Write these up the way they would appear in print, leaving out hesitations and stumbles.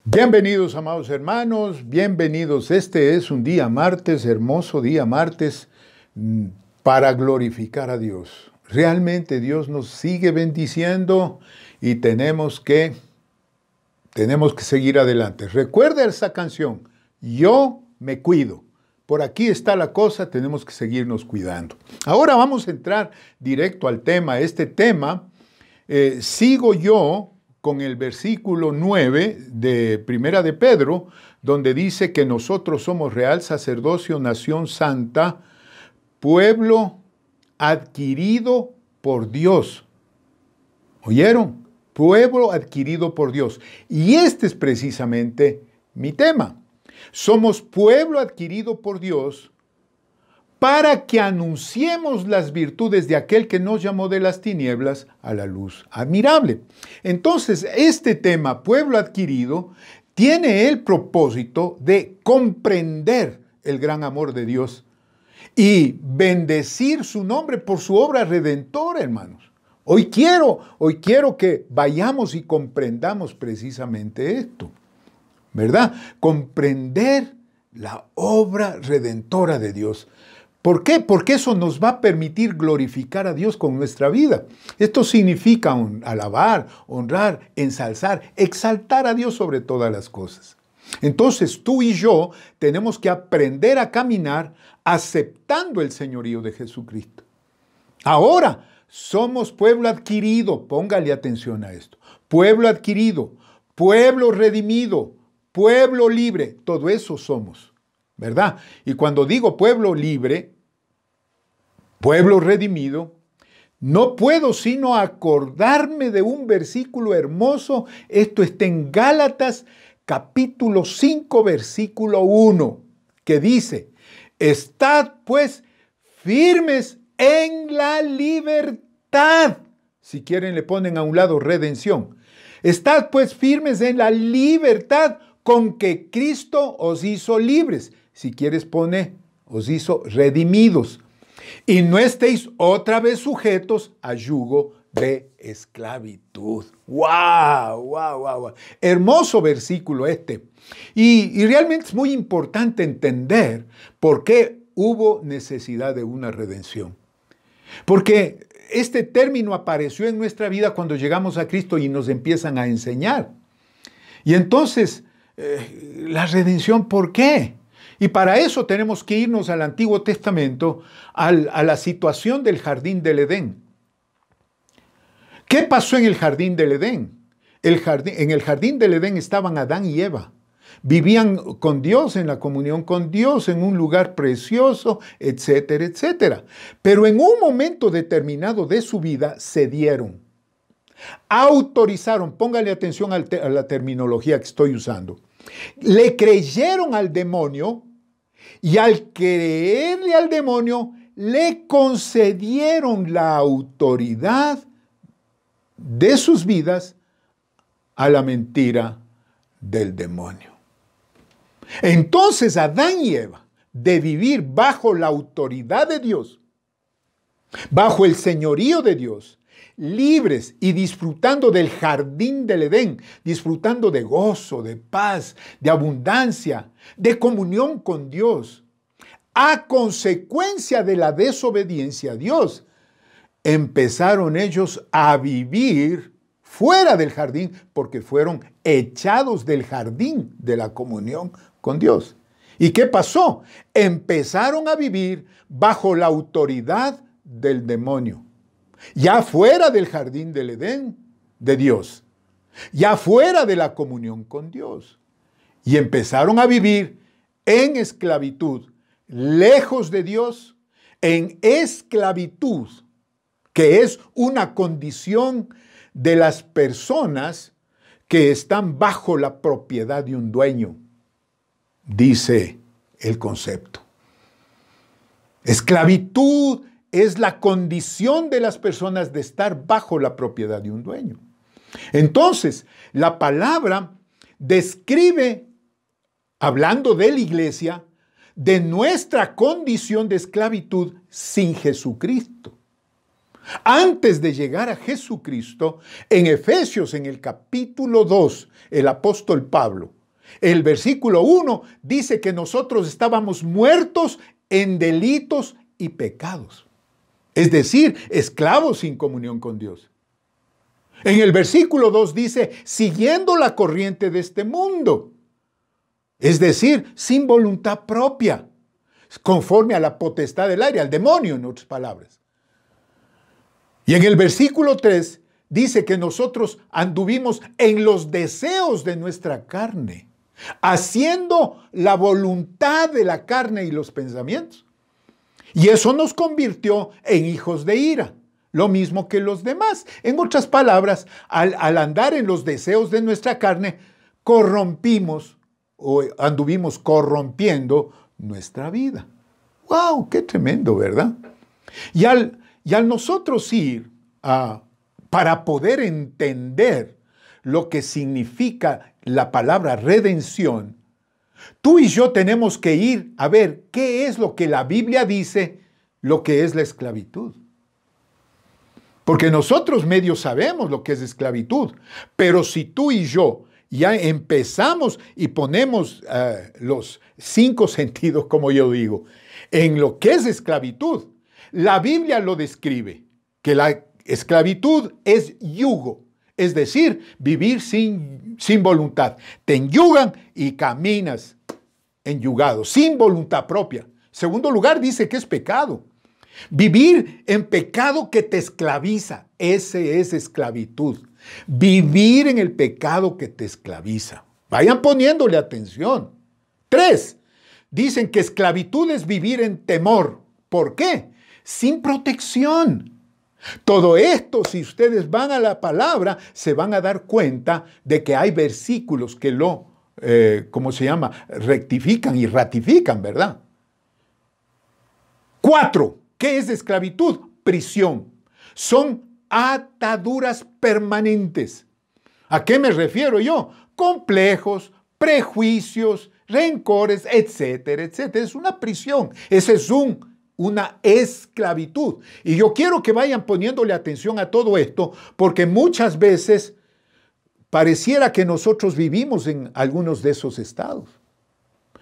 Bienvenidos, amados hermanos, bienvenidos. Este es un día martes, hermoso día martes, para glorificar a Dios. Realmente Dios nos sigue bendiciendo y tenemos que seguir adelante. Recuerda esa canción, Yo me cuido. Por aquí está la cosa, tenemos que seguirnos cuidando. Ahora vamos a entrar directo al tema. Este tema, sigo yo con el versículo 9 de Primera de Pedro, donde dice que nosotros somos real sacerdocio, nación santa, pueblo adquirido por Dios. ¿Oyeron? Pueblo adquirido por Dios. Y este es precisamente mi tema. Somos pueblo adquirido por Dios para que anunciemos las virtudes de aquel que nos llamó de las tinieblas a la luz admirable. Entonces, este tema, pueblo adquirido, tiene el propósito de comprender el gran amor de Dios y bendecir su nombre por su obra redentora, hermanos. Hoy quiero que vayamos y comprendamos precisamente esto, ¿verdad? Comprender la obra redentora de Dios. ¿Por qué? Porque eso nos va a permitir glorificar a Dios con nuestra vida. Esto significa alabar, honrar, ensalzar, exaltar a Dios sobre todas las cosas. Entonces tú y yo tenemos que aprender a caminar aceptando el señorío de Jesucristo. Ahora somos pueblo adquirido, póngale atención a esto. Pueblo adquirido, pueblo redimido, pueblo libre, todo eso somos, ¿verdad? Y cuando digo pueblo libre, pueblo redimido, no puedo sino acordarme de un versículo hermoso. Esto está en Gálatas capítulo 5, versículo 1, que dice: estad pues firmes en la libertad. Si quieren le ponen a un lado redención. Estad pues firmes en la libertad con que Cristo os hizo libres. Si quieres pone, os hizo redimidos. Y no estéis otra vez sujetos a yugo de esclavitud. ¡Wow! ¡Wow! ¡Wow! ¡Wow! Hermoso versículo este. Y realmente es muy importante entender por qué hubo necesidad de una redención. Porque este término apareció en nuestra vida cuando llegamos a Cristo y nos empiezan a enseñar. Y entonces, la redención, ¿por qué? Y para eso tenemos que irnos al Antiguo Testamento, a la situación del jardín del Edén. ¿Qué pasó en el jardín del Edén? En el jardín del Edén estaban Adán y Eva. Vivían con Dios, en la comunión con Dios, en un lugar precioso, etcétera, etcétera. Pero en un momento determinado de su vida cedieron. Autorizaron, póngale atención a la terminología que estoy usando. Le creyeron al demonio y al creerle al demonio le concedieron la autoridad de sus vidas a la mentira del demonio. Entonces Adán y Eva, de vivir bajo la autoridad de Dios, bajo el señorío de Dios, libres y disfrutando del jardín del Edén, disfrutando de gozo, de paz, de abundancia, de comunión con Dios, a consecuencia de la desobediencia a Dios, empezaron ellos a vivir fuera del jardín porque fueron echados del jardín de la comunión con Dios. ¿Y qué pasó? Empezaron a vivir bajo la autoridad del demonio. Ya fuera del jardín del Edén de Dios, ya fuera de la comunión con Dios. Y empezaron a vivir en esclavitud, lejos de Dios, en esclavitud, que es una condición de las personas que están bajo la propiedad de un dueño, dice el concepto. Esclavitud es la condición de las personas de estar bajo la propiedad de un dueño. Entonces, la palabra describe, hablando de la iglesia, de nuestra condición de esclavitud sin Jesucristo. Antes de llegar a Jesucristo, en Efesios, en el capítulo 2, el apóstol Pablo, el versículo 1 dice que nosotros estábamos muertos en delitos y pecados. Es decir, esclavos sin comunión con Dios. En el versículo 2 dice, siguiendo la corriente de este mundo. Es decir, sin voluntad propia, conforme a la potestad del aire, al demonio, en otras palabras. Y en el versículo 3 dice que nosotros anduvimos en los deseos de nuestra carne, haciendo la voluntad de la carne y los pensamientos. Y eso nos convirtió en hijos de ira, lo mismo que los demás. En otras palabras, al andar en los deseos de nuestra carne, corrompimos o anduvimos corrompiendo nuestra vida. ¡Wow! ¡Qué tremendo!, ¿verdad? Y al nosotros ir para poder entender lo que significa la palabra redención, tú y yo tenemos que ir a ver qué es lo que la Biblia dice, lo que es la esclavitud. Porque nosotros medio sabemos lo que es esclavitud, pero si tú y yo ya empezamos y ponemos los 5 sentidos, como yo digo, en lo que es esclavitud, la Biblia lo describe, que la esclavitud es yugo, es decir, vivir sin voluntad. Te enyugan y caminas enyugado, sin voluntad propia. Segundo lugar, dice que es pecado. Vivir en pecado que te esclaviza, ese es esclavitud. Vivir en el pecado que te esclaviza. Vayan poniéndole atención. 3, dicen que esclavitud es vivir en temor. ¿Por qué? Sin protección. Todo esto, si ustedes van a la palabra, se van a dar cuenta de que hay versículos que lo, rectifican y ratifican, ¿verdad? 4, ¿qué es esclavitud? Prisión. Son ataduras permanentes. ¿A qué me refiero yo? Complejos, prejuicios, rencores, etcétera, etcétera. Es una prisión. Ese es una esclavitud. Y yo quiero que vayan poniéndole atención a todo esto, porque muchas veces pareciera que nosotros vivimos en algunos de esos estados.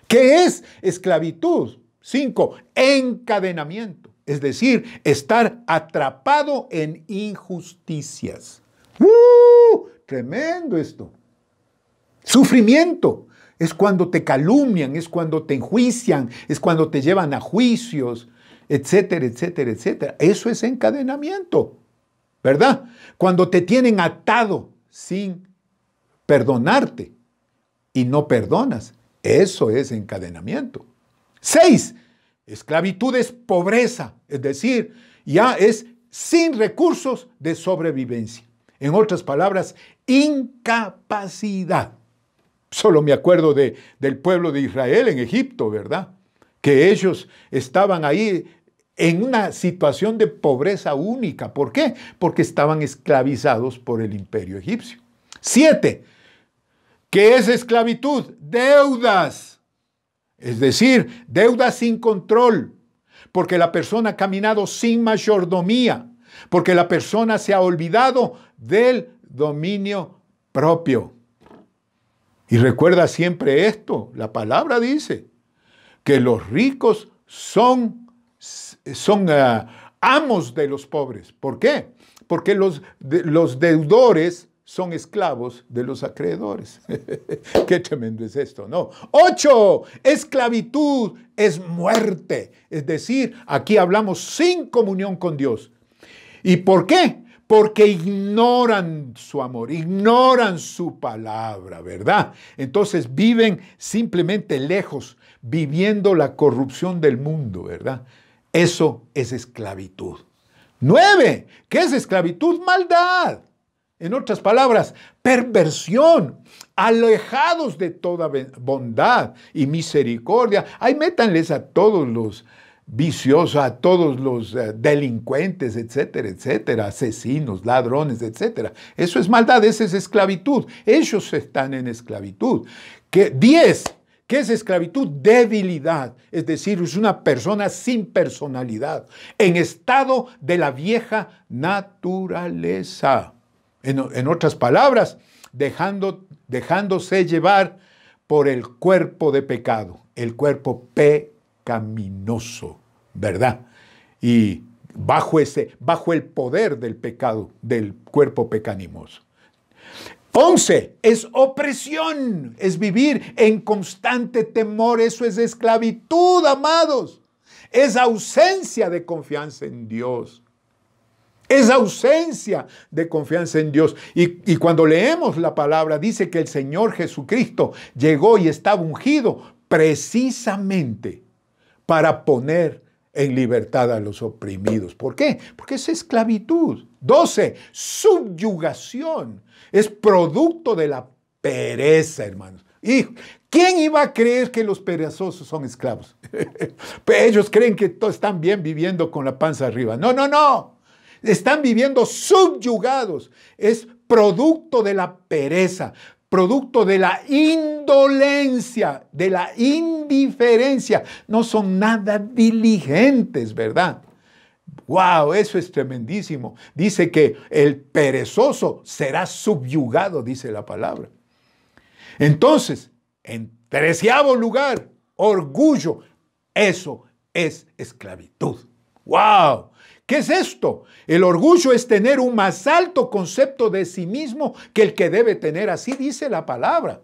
¿Qué es esclavitud? 5, encadenamiento. Es decir, estar atrapado en injusticias. Tremendo esto. Sufrimiento. Es cuando te calumnian, es cuando te enjuician, es cuando te llevan a juicios, etcétera, etcétera, etcétera. Eso es encadenamiento, ¿verdad? Cuando te tienen atado sin perdonarte y no perdonas, eso es encadenamiento. 6, esclavitud es pobreza, es decir, ya es sin recursos de sobrevivencia. En otras palabras, incapacidad. Solo me acuerdo del pueblo de Israel en Egipto, ¿verdad? Que ellos estaban ahí en una situación de pobreza única. ¿Por qué? Porque estaban esclavizados por el imperio egipcio. 7, ¿qué es esclavitud? Deudas. Es decir, deudas sin control, porque la persona ha caminado sin mayordomía, porque la persona se ha olvidado del dominio propio. Y recuerda siempre esto, la palabra dice que los ricos son amos de los pobres. ¿Por qué? Porque los deudores son esclavos de los acreedores. Qué tremendo es esto, ¿no? 8, esclavitud es muerte. Es decir, aquí hablamos sin comunión con Dios. ¿Y por qué? Porque ignoran su amor, ignoran su palabra, ¿verdad? Entonces viven simplemente lejos, viviendo la corrupción del mundo, ¿verdad? Eso es esclavitud. 9, ¿qué es esclavitud? Maldad. En otras palabras, perversión, alejados de toda bondad y misericordia. Ahí métanles a todos los viciosos, a todos los delincuentes, etcétera, etcétera, asesinos, ladrones, etcétera. Eso es maldad, esa es esclavitud. Ellos están en esclavitud. 10, ¿Qué es esclavitud? Debilidad, es decir, es una persona sin personalidad, en estado de la vieja naturaleza. En otras palabras, dejándose llevar por el cuerpo de pecado, el cuerpo pecaminoso, ¿verdad? Y bajo el poder del pecado, del cuerpo pecaminoso. 11, es opresión, es vivir en constante temor, eso es esclavitud, amados. Es ausencia de confianza en Dios. Es ausencia de confianza en Dios. Y cuando leemos la palabra, dice que el Señor Jesucristo llegó y estaba ungido precisamente para poner en libertad a los oprimidos. ¿Por qué? Porque es esclavitud. 12, subyugación. Es producto de la pereza, hermanos. Y ¿quién iba a creer que los perezosos son esclavos? Ellos creen que están bien viviendo con la panza arriba. No, no, no. Están viviendo subyugados. Es producto de la pereza, producto de la indolencia, de la indiferencia. No son nada diligentes, ¿verdad? ¡Wow! Eso es tremendísimo. Dice que el perezoso será subyugado, dice la palabra. Entonces, en 13º lugar, orgullo. Eso es esclavitud. ¡Wow! ¿Qué es esto? El orgullo es tener un más alto concepto de sí mismo que el que debe tener. Así dice la palabra.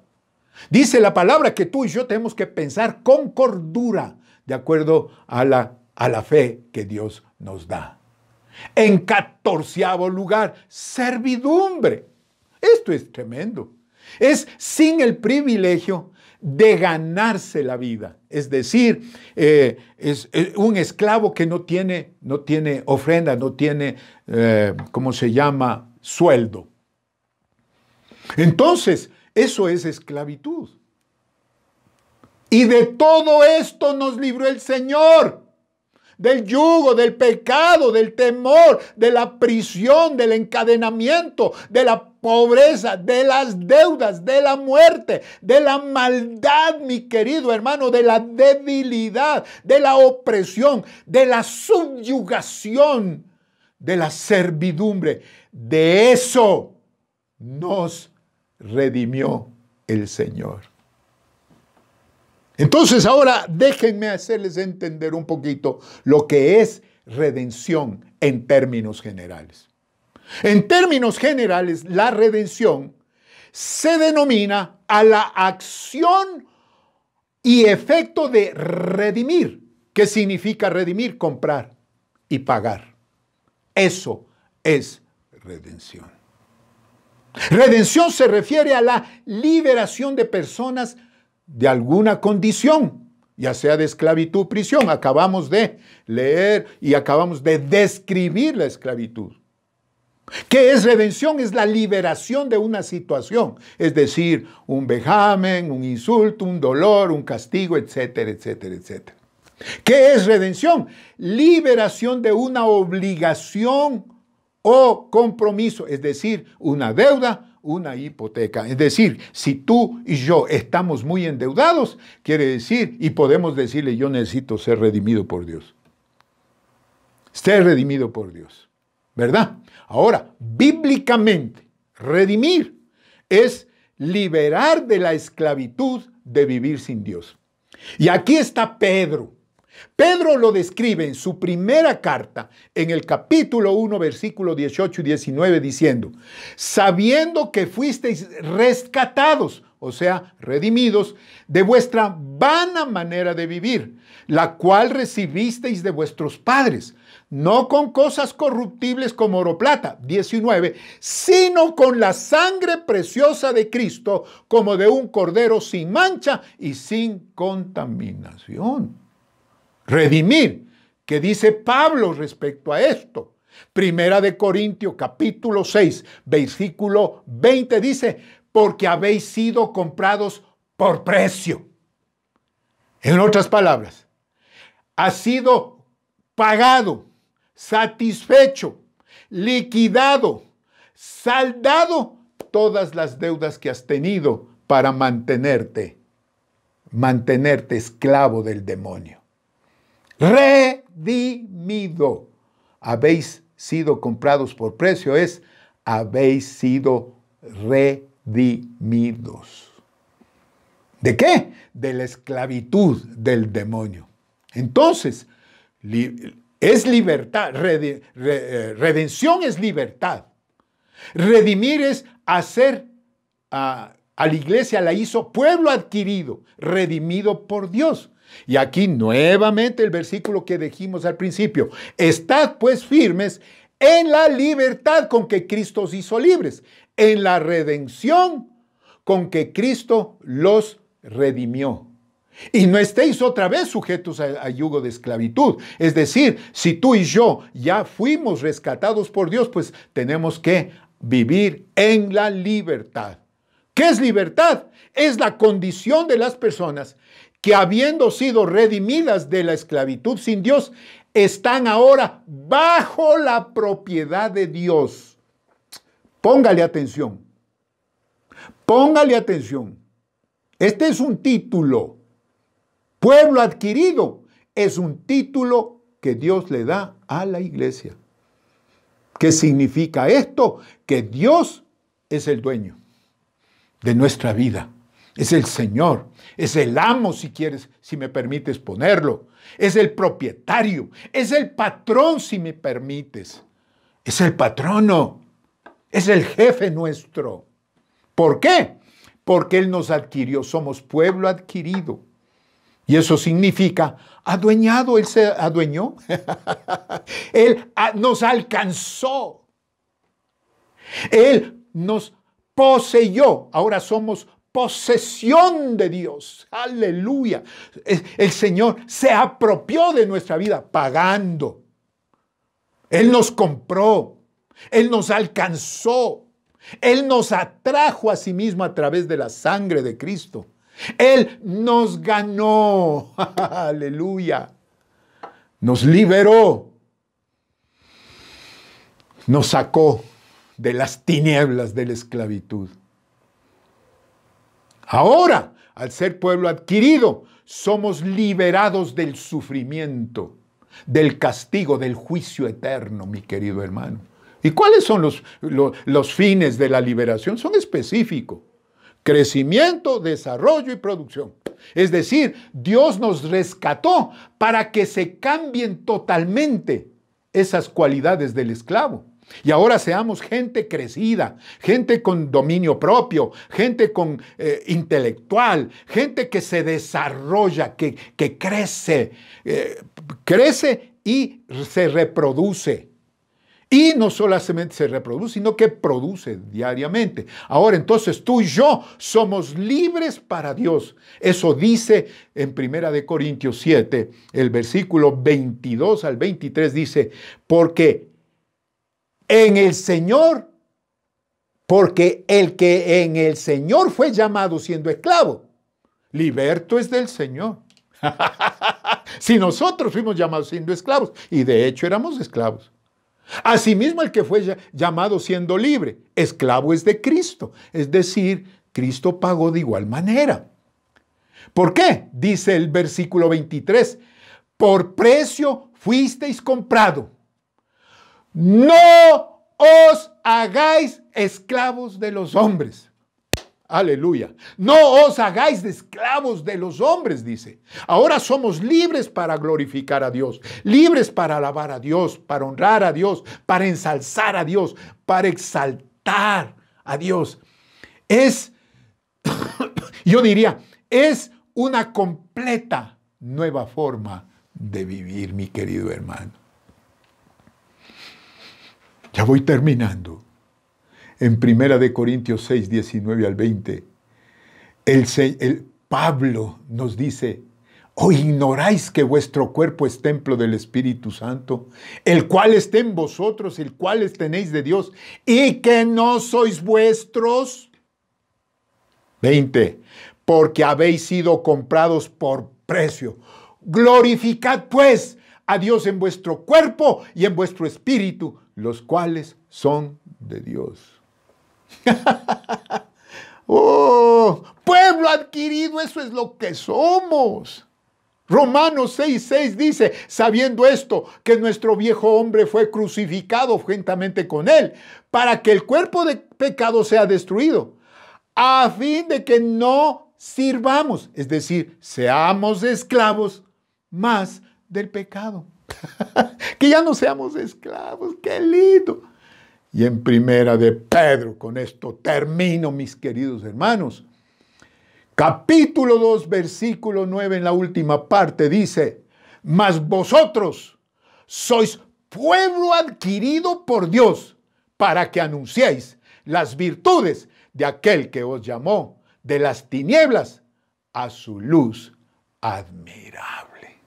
Dice la palabra que tú y yo tenemos que pensar con cordura, de acuerdo a la fe que Dios nos da. En 14º lugar, servidumbre. Esto es tremendo. Es sin el privilegio de ganarse la vida. Es decir, es un esclavo que no tiene ofrenda, no tiene, ¿cómo se llama?, sueldo. Entonces, eso es esclavitud. Y de todo esto nos libró el Señor. Del yugo, del pecado, del temor, de la prisión, del encadenamiento, de la pobreza, de las deudas, de la muerte, de la maldad, mi querido hermano, de la debilidad, de la opresión, de la subyugación, de la servidumbre. De eso nos redimió el Señor. Entonces ahora déjenme hacerles entender un poquito lo que es redención en términos generales. En términos generales, la redención se denomina a la acción y efecto de redimir. ¿Qué significa redimir? Comprar y pagar. Eso es redención. Redención se refiere a la liberación de personas de alguna condición, ya sea de esclavitud, prisión. Acabamos de leer y acabamos de describir la esclavitud. ¿Qué es redención? Es la liberación de una situación, es decir, un vejamen, un insulto, un dolor, un castigo, etcétera, etcétera, etcétera. ¿Qué es redención? Liberación de una obligación o compromiso, es decir, una deuda, una hipoteca. Es decir, si tú y yo estamos muy endeudados, quiere decir, y podemos decirle, yo necesito ser redimido por Dios. Ser redimido por Dios, ¿verdad? Ahora, bíblicamente, redimir es liberar de la esclavitud de vivir sin Dios. Y aquí está Pedro. Pedro lo describe en su primera carta, en el capítulo 1, versículo 18 y 19, diciendo, sabiendo que fuisteis rescatados, o sea, redimidos, de vuestra vana manera de vivir, la cual recibisteis de vuestros padres, no con cosas corruptibles como oro o plata, 19, sino con la sangre preciosa de Cristo, como de un cordero sin mancha y sin contaminación. Redimir, ¿qué dice Pablo respecto a esto? Primera de Corintios, capítulo 6, versículo 20 dice, porque habéis sido comprados por precio. En otras palabras, ha sido pagado, satisfecho, liquidado, saldado todas las deudas que has tenido para mantenerte mantenerte esclavo del demonio. Redimido. Habéis sido comprados por precio, habéis sido redimidos. ¿De qué? De la esclavitud del demonio. Entonces, es libertad, redención es libertad. Redimir es hacer a la iglesia, la hizo pueblo adquirido, redimido por Dios. Y aquí nuevamente el versículo que dijimos al principio: estad pues firmes en la libertad con que Cristo os hizo libres, en la redención con que Cristo los redimió. Y no estéis otra vez sujetos a yugo de esclavitud. Es decir, si tú y yo ya fuimos rescatados por Dios, pues tenemos que vivir en la libertad. ¿Qué es libertad? Es la condición de las personas que, habiendo sido redimidas de la esclavitud sin Dios, están ahora bajo la propiedad de Dios. Póngale atención. Póngale atención. Este es un título. Pueblo adquirido es un título que Dios le da a la iglesia. ¿Qué significa esto? Que Dios es el dueño de nuestra vida. Es el Señor, es el amo, si quieres, si me permites ponerlo. Es el propietario, es el patrón, si me permites. Es el patrono, es el jefe nuestro. ¿Por qué? Porque Él nos adquirió, somos pueblo adquirido. Y eso significa adueñado, Él se adueñó. Él nos alcanzó. Él nos poseyó. Ahora somos posesión de Dios. Aleluya. El Señor se apropió de nuestra vida pagando. Él nos compró. Él nos alcanzó. Él nos atrajo a sí mismo a través de la sangre de Cristo. Él nos ganó. Aleluya. Nos liberó. Nos sacó de las tinieblas de la esclavitud. Ahora, al ser pueblo adquirido, somos liberados del sufrimiento, del castigo, del juicio eterno, mi querido hermano. ¿Y cuáles son los fines de la liberación? Son específicos. Crecimiento, desarrollo y producción. Es decir, Dios nos rescató para que se cambien totalmente esas cualidades del esclavo. Y ahora seamos gente crecida, gente con dominio propio, gente con intelectual, gente que se desarrolla, que crece, crece y se reproduce. Y no solamente se reproduce, sino que produce diariamente. Ahora, entonces, tú y yo somos libres para Dios. Eso dice en 1 Corintios 7, el versículo 22 al 23, dice: porque en el Señor, porque el que en el Señor fue llamado siendo esclavo, liberto es del Señor. Si nosotros fuimos llamados siendo esclavos, y de hecho éramos esclavos. Asimismo, el que fue llamado siendo libre, esclavo es de Cristo. Es decir, Cristo pagó de igual manera. ¿Por qué? Dice el versículo 23, por precio fuisteis comprado. No os hagáis esclavos de los hombres. Aleluya. No os hagáis de esclavos de los hombres, dice. Ahora somos libres para glorificar a Dios, libres para alabar a Dios, para honrar a Dios, para ensalzar a Dios, para exaltar a Dios. Yo diría, es una completa nueva forma de vivir, mi querido hermano. Ya voy terminando. En 1 Corintios 6, 19 al 20, Pablo nos dice: ¿o ignoráis que vuestro cuerpo es templo del Espíritu Santo, el cual está en vosotros, el cual tenéis de Dios, y que no sois vuestros? 20, porque habéis sido comprados por precio. Glorificad pues a Dios en vuestro cuerpo y en vuestro espíritu, los cuales son de Dios. Oh, pueblo adquirido, eso es lo que somos. Romanos 6:6 dice, sabiendo esto, que nuestro viejo hombre fue crucificado juntamente con él, para que el cuerpo de pecado sea destruido, a fin de que no sirvamos, es decir, seamos esclavos más del pecado. Que ya no seamos esclavos, qué lindo. Y en primera de Pedro, con esto termino, mis queridos hermanos. Capítulo 2, versículo 9, en la última parte dice, mas vosotros sois pueblo adquirido por Dios para que anunciéis las virtudes de aquel que os llamó de las tinieblas a su luz admirable.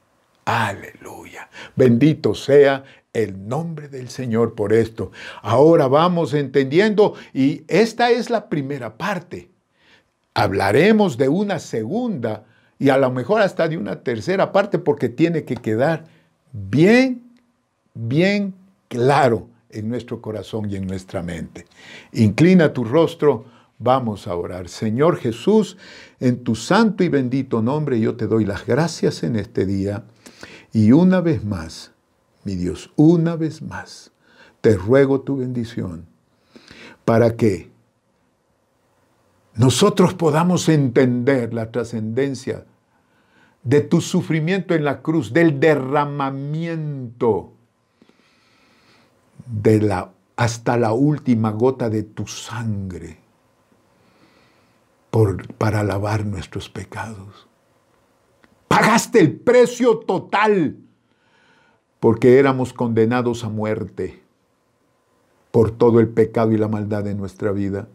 Aleluya. Bendito sea el nombre del Señor por esto. Ahora vamos entendiendo y esta es la primera parte. Hablaremos de una segunda y a lo mejor hasta de una tercera parte porque tiene que quedar bien claro en nuestro corazón y en nuestra mente. Inclina tu rostro, vamos a orar. Señor Jesús, en tu santo y bendito nombre yo te doy las gracias en este día y una vez más, mi Dios, una vez más, te ruego tu bendición para que nosotros podamos entender la trascendencia de tu sufrimiento en la cruz, del derramamiento hasta la última gota de tu sangre para lavar nuestros pecados. Pagaste el precio total porque éramos condenados a muerte por todo el pecado y la maldad de nuestra vida.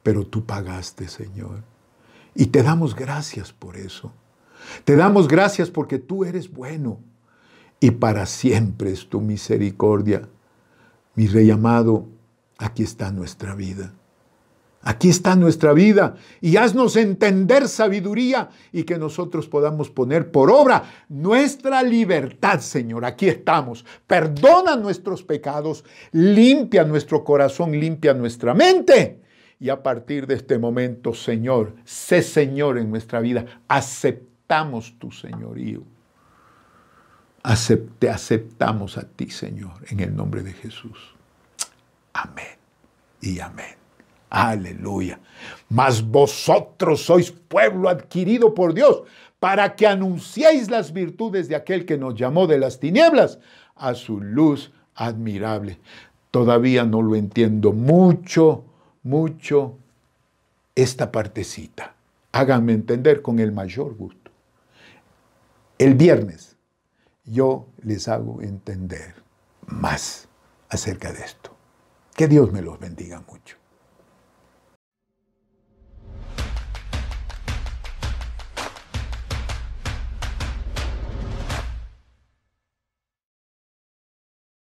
Pero tú pagaste, Señor. Y te damos gracias por eso. Te damos gracias porque tú eres bueno. Y para siempre es tu misericordia. Mi Rey amado, aquí está nuestra vida. Aquí está nuestra vida. Y haznos entender sabiduría y que nosotros podamos poner por obra nuestra libertad, Señor. Aquí estamos. Perdona nuestros pecados. Limpia nuestro corazón. Limpia nuestra mente. Y a partir de este momento, Señor, sé Señor en nuestra vida. Aceptamos tu señorío. Te aceptamos a ti, Señor, en el nombre de Jesús. Amén y amén. Aleluya. Mas vosotros sois pueblo adquirido por Dios para que anunciéis las virtudes de aquel que nos llamó de las tinieblas a su luz admirable. Todavía no lo entiendo mucho esta partecita. Háganme entender con el mayor gusto. El viernes yo les hago entender más acerca de esto. Que Dios me los bendiga mucho.